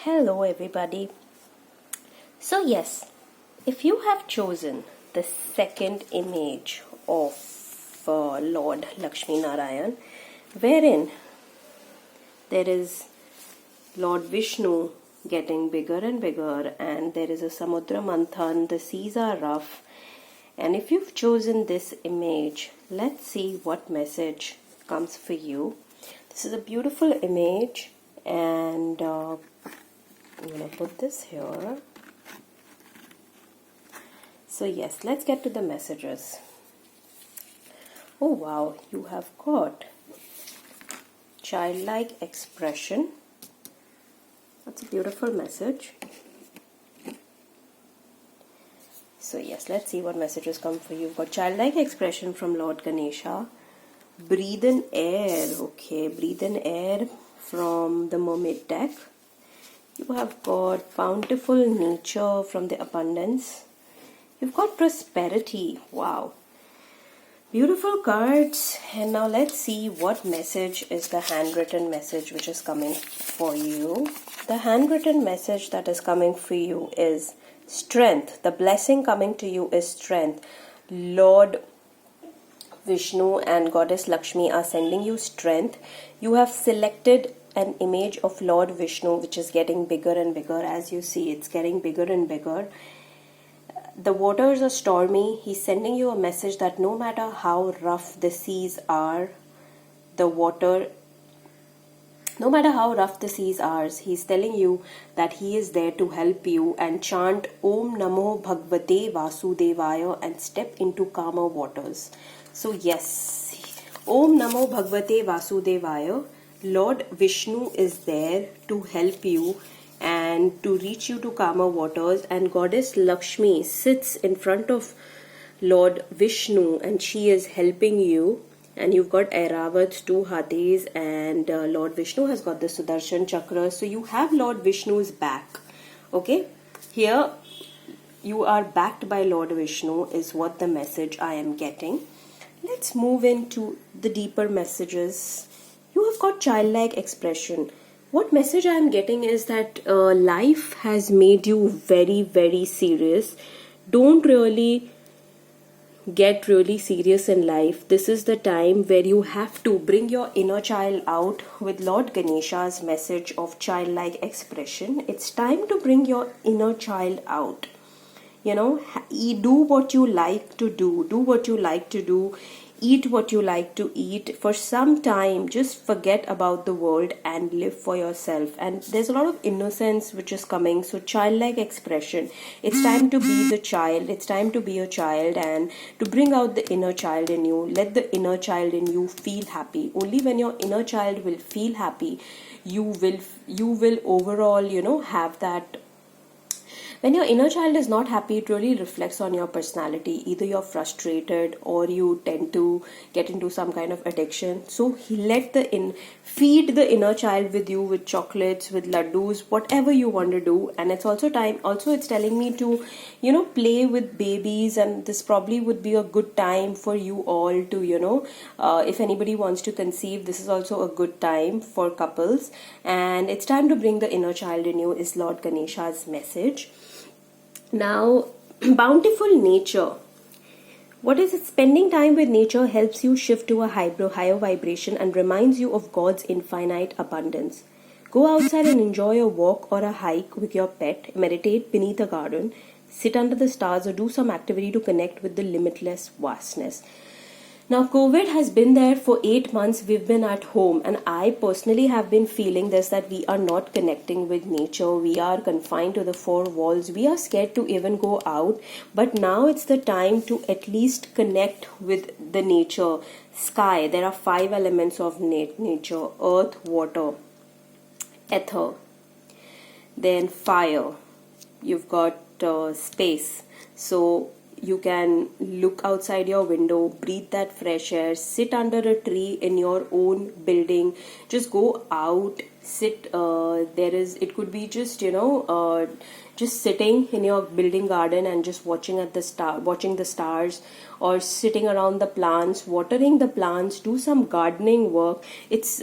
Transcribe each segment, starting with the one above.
Hello, everybody. So, yes, if you have chosen the second image of Lord Lakshmi Narayan, wherein there is Lord Vishnu getting bigger and bigger, and there is a Samudra Manthan, the seas are rough. And if you've chosen this image, let's see what message comes for you. This is a beautiful image, and I'm going to put this here. So yes, let's get to the messages. Oh wow, you have got childlike expression. That's a beautiful message. So yes, let's see what messages come for you. You've got childlike expression from Lord Ganesha. Breathe in air. Okay, breathe in air from the Mermaid deck. You have got bountiful nature from the Abundance. You've got prosperity. Wow. Beautiful cards. And now let's see what message is the handwritten message which is coming for you. The handwritten message that is coming for you is strength. The blessing coming to you is strength. Lord Vishnu and Goddess Lakshmi are sending you strength. You have selected an image of Lord Vishnu which is getting bigger and bigger. As you see, it's getting bigger and bigger. The waters are stormy. He's sending you a message that no matter how rough the seas are, no matter how rough the seas are, he's telling you that he is there to help you, and chant Om Namo Bhagavate Vasudevaya and step into calmer waters. So yes, Om Namo Bhagavate Vasudevaya. Lord Vishnu is there to help you and to reach you to calmer waters, and Goddess Lakshmi sits in front of Lord Vishnu and she is helping you. And you've got Airavat, two Hathis, and Lord Vishnu has got the Sudarshan Chakra. So you have Lord Vishnu's back. Okay, here you are backed by Lord Vishnu is what the message I am getting. Let's move into the deeper messages. You have got childlike expression. What message I am getting is that life has made you very, very serious. Don't really get really serious in life. This is the time where you have to bring your inner child out with Lord Ganesha's message of childlike expression. It's time to bring your inner child out. You know, do what you like to do. Do what you like to do. Eat what you like to eat. For some time, just forget about the world and live for yourself. And there's a lot of innocence which is coming. So childlike expression. It's time to be the child. It's time to be a child and to bring out the inner child in you. Let the inner child in you feel happy. Only when your inner child will feel happy, you will overall, have that. When your inner child is not happy, it really reflects on your personality. Either you're frustrated or you tend to get into some kind of addiction. So feed the inner child with you, with chocolates, with laddus, whatever you want to do. And it's also time. Also, it's telling me to, play with babies, and this probably would be a good time for you all to, if anybody wants to conceive, this is also a good time for couples. And it's time to bring the inner child in you is Lord Ganesha's message. Now, bountiful nature. What is it? Spending time with nature helps you shift to a higher vibration and reminds you of God's infinite abundance. Go outside and enjoy a walk or a hike with your pet, meditate beneath a garden, sit under the stars, or do some activity to connect with the limitless vastness. Now, COVID has been there for 8 months. We've been at home, and I personally have been feeling this, that we are not connecting with nature. We are confined to the four walls. We are scared to even go out. But now it's the time to at least connect with the nature. Sky, there are 5 elements of nature: earth, water, ether, then fire. You've got space. So you can look outside your window, breathe that fresh air, sit under a tree in your own building, just go out sit it could be just just sitting in your building garden and just watching the stars, or sitting around the plants, watering the plants, do some gardening work. It's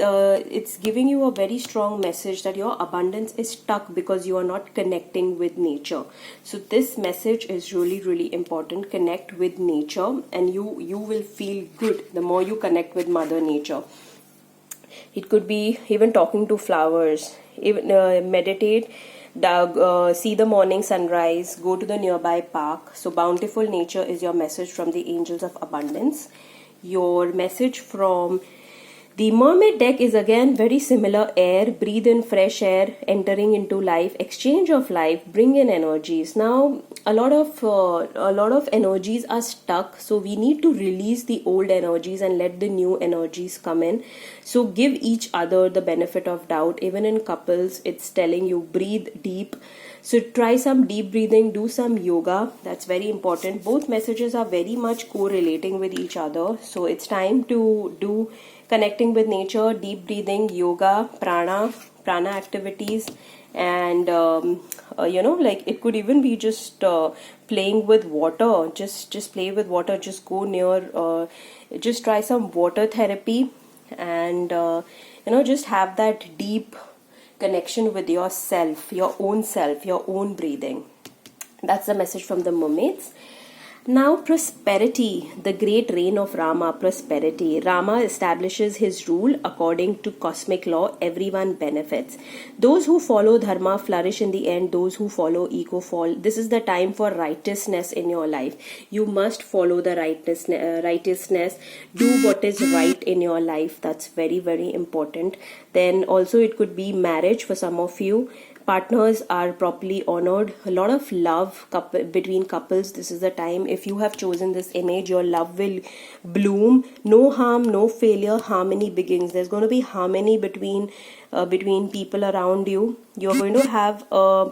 giving you a very strong message that your abundance is stuck because you are not connecting with nature. So this message is really, really important. Connect with nature, and you will feel good the more you connect with Mother Nature. It could be even talking to flowers, even meditate, see the morning sunrise, go to the nearby park. So bountiful nature is your message from the angels of abundance. Your message from the mermaid deck is again very similar. Air, breathe in fresh air, entering into life, exchange of life, bring in energies. Now a lot of energies are stuck, so we need to release the old energies and let the new energies come in. So give each other the benefit of doubt. Even in couples, it's telling you breathe deep. So try some deep breathing, do some yoga. That's very important. Both messages are very much correlating with each other. So it's time to do connecting with nature, deep breathing, yoga, prana activities, and like it could even be just playing with water. Just play with water. Just go near. Just try some water therapy, and just have that deep connection with yourself, your own breathing. That's the message from the mermaids. Now, prosperity, the great reign of Rama, prosperity. Rama establishes his rule according to cosmic law. Everyone benefits. Those who follow dharma flourish in the end. Those who follow ego fall. This is the time for righteousness in your life. You must follow the righteousness. Do what is right in your life. That's very, very important. Then also it could be marriage for some of you. Partners are properly honored. A lot of love between couples. This is the time. If you have chosen this image, your love will bloom. No harm, no failure. Harmony begins. There's going to be harmony between people around you. You're going to have a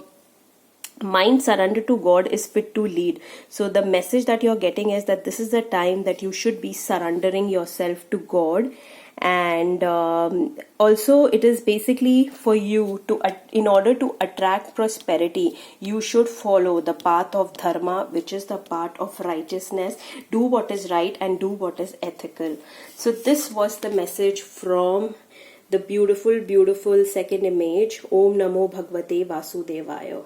mind surrendered to God is fit to lead. So the message that you're getting is that this is the time that you should be surrendering yourself to God. And also it is basically for you to, in order to attract prosperity, you should follow the path of dharma, which is the path of righteousness. Do what is right and do what is ethical. So this was the message from the beautiful second image. Om Namo Bhagavate Vasudevaya.